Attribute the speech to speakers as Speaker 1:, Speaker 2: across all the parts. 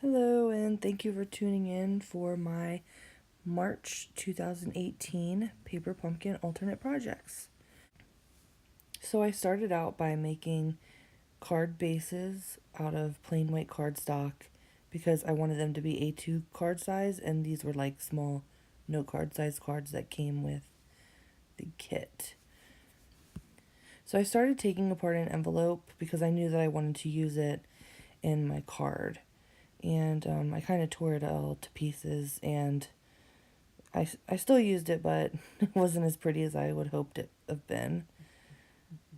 Speaker 1: Hello, and thank you for tuning in for my March 2018 Paper Pumpkin alternate projects. So I started out by making card bases out of plain white cardstock because I wanted them to be A2 card size, and these were like small note card size cards that came with the kit. So I started taking apart an envelope because I knew that I wanted to use it in my card. And I kind of tore it all to pieces, and I still used it, but it wasn't as pretty as I would hoped it have been.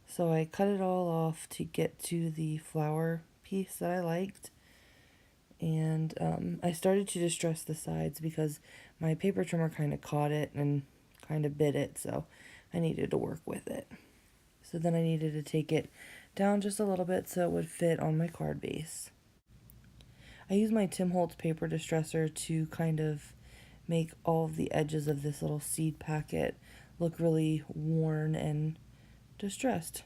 Speaker 1: So I cut it all off to get to the flower piece that I liked, and I started to distress the sides because my paper trimmer kind of caught it and kind of bit it, so I needed to work with it. So then I needed to take it down just a little bit so it would fit on my card base. I used my Tim Holtz paper distresser to kind of make all of the edges of this little seed packet look really worn and distressed.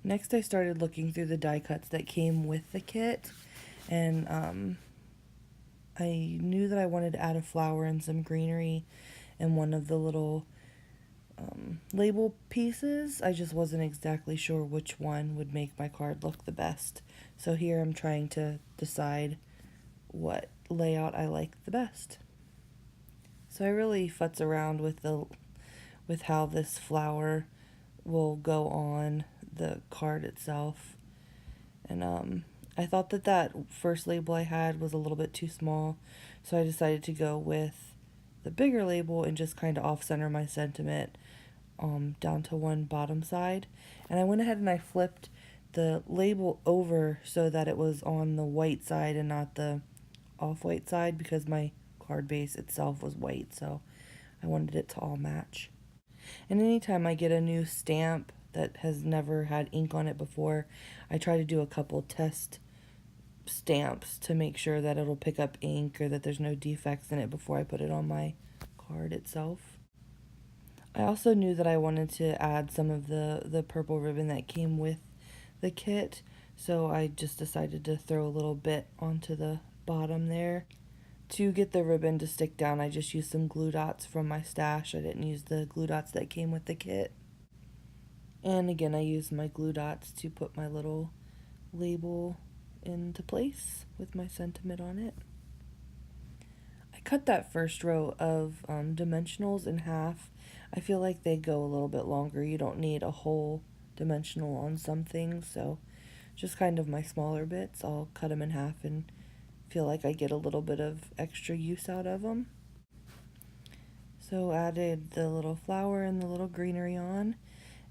Speaker 1: Next, I started looking through the die cuts that came with the kit, and I knew that I wanted to add a flower and some greenery in one of the little label pieces. I just wasn't exactly sure which one would make my card look the best. So here I'm trying to decide what layout I like the best. So I really futz around with how this flower will go on the card itself. And I thought that first label I had was a little bit too small, so I decided to go with the bigger label and just kind of off-center my sentiment down to one bottom side. And I went ahead and I flipped the label over so that it was on the white side and not the off-white side, because my card base itself was white, so I wanted it to all match. And anytime I get a new stamp that has never had ink on it before, I try to do a couple test stamps to make sure that it'll pick up ink or that there's no defects in it before I put it on my card itself. I also knew that I wanted to add some of the purple ribbon that came with the kit, so I just decided to throw a little bit onto the bottom there. To get the ribbon to stick down, I just used some glue dots from my stash. I didn't use the glue dots that came with the kit. And again, I used my glue dots to put my little label into place with my sentiment on it. I cut that first row of dimensionals in half. I feel like they go a little bit longer. You don't need a whole dimensional on some things, so just kind of my smaller bits, I'll cut them in half and feel like I get a little bit of extra use out of them. So added the little flower and the little greenery on,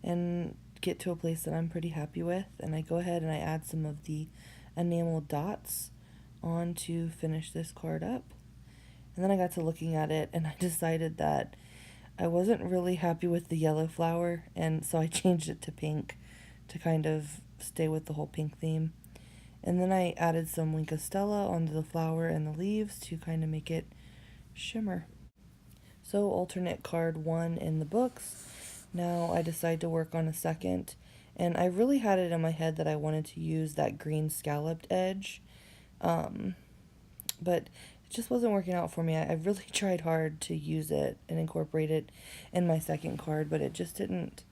Speaker 1: and get to a place that I'm pretty happy with, and I go ahead and I add some of the enamel dots on to finish this card up. And then I got to looking at it and I decided that I wasn't really happy with the yellow flower, and so I changed it to pink to kind of stay with the whole pink theme. And then I added some Wink of Stella onto the flower and the leaves to kind of make it shimmer. So alternate card 1 in the books. Now I decide to work on a second, and I really had it in my head that I wanted to use that green scalloped edge, but it just wasn't working out for me. I really tried hard to use it and incorporate it in my second card, but it just didn't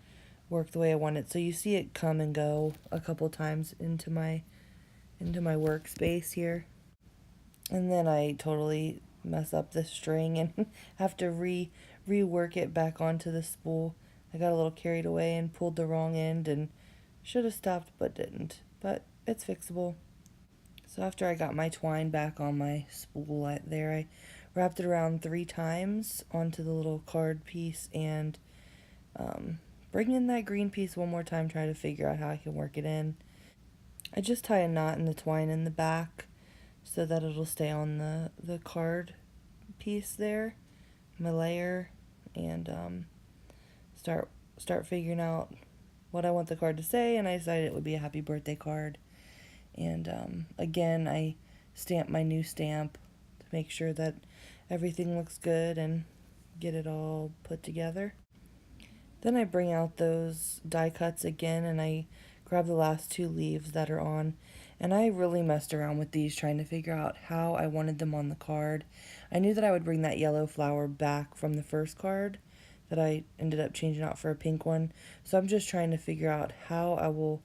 Speaker 1: work the way I wanted. So you see it come and go a couple times into my workspace here, and then I totally mess up the string and have to rework it back onto the spool. I got a little carried away and pulled the wrong end and should have stopped but didn't, but it's fixable. So after I got my twine back on my spool there, I wrapped it around 3 times onto the little card piece, and bring in that green piece one more time, try to figure out how I can work it in. I just tie a knot in the twine in the back so that it'll stay on the card piece there, my layer, and start figuring out what I want the card to say, and I decided it would be a happy birthday card. And again, I stamp my new stamp to make sure that everything looks good and get it all put together. Then I bring out those die cuts again, and I grab the last 2 leaves that are on, And I really messed around with these trying to figure out how I wanted them on the card. I knew that I would bring that yellow flower back from the first card that I ended up changing out for a pink one. So I'm just trying to figure out how I will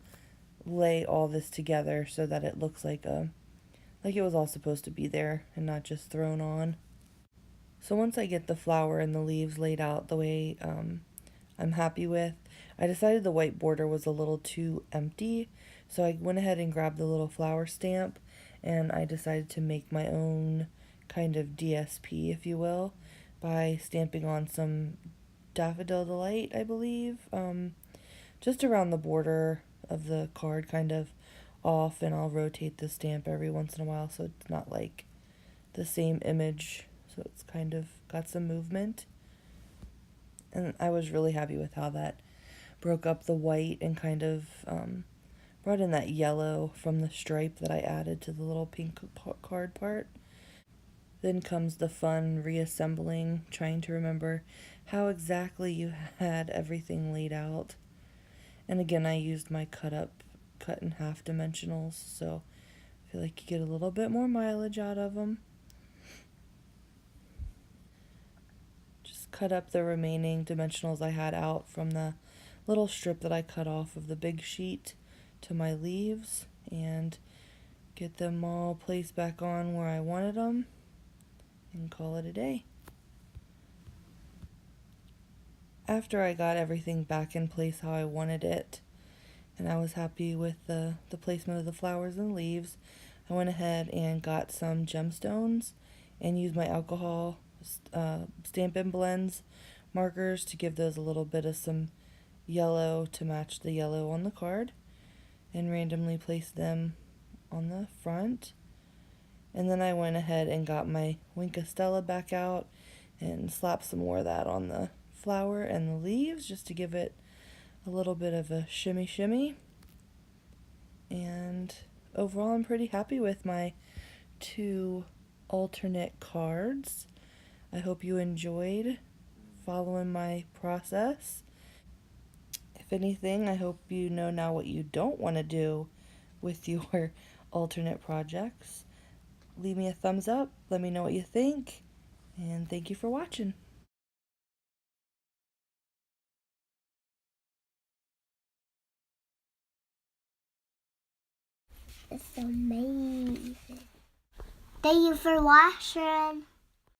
Speaker 1: lay all this together so that it looks like it was all supposed to be there and not just thrown on. So once I get the flower and the leaves laid out the way I'm happy with, I decided the white border was a little too empty, so I went ahead and grabbed the little flower stamp, and I decided to make my own kind of DSP, if you will, by stamping on some Daffodil Delight, I believe, just around the border of the card, kind of off, and I'll rotate the stamp every once in a while so it's not like the same image, so it's kind of got some movement. And I was really happy with how that broke up the white and kind of brought in that yellow from the stripe that I added to the little pink card part. Then comes the fun reassembling, trying to remember how exactly you had everything laid out. And again, I used my cut in half dimensionals, so I feel like you get a little bit more mileage out of them. Just cut up the remaining dimensionals I had out from the little strip that I cut off of the big sheet to my leaves and get them all placed back on where I wanted them and call it a day. After I got everything back in place how I wanted it, and I was happy with the placement of the flowers and leaves, I went ahead and got some gemstones and used my alcohol Stampin' Blends markers to give those a little bit of some yellow to match the yellow on the card, and randomly placed them on the front. And then I went ahead and got my Wink of Stella back out and slapped some more of that on the flower and the leaves just to give it a little bit of a shimmy. And overall, I'm pretty happy with my 2 alternate cards. I hope you enjoyed following my process. If anything, I hope you know now what you don't want to do with your alternate projects. Leave me a thumbs up, let me know what you think, and thank you for watching.
Speaker 2: It's amazing. Thank you for watching.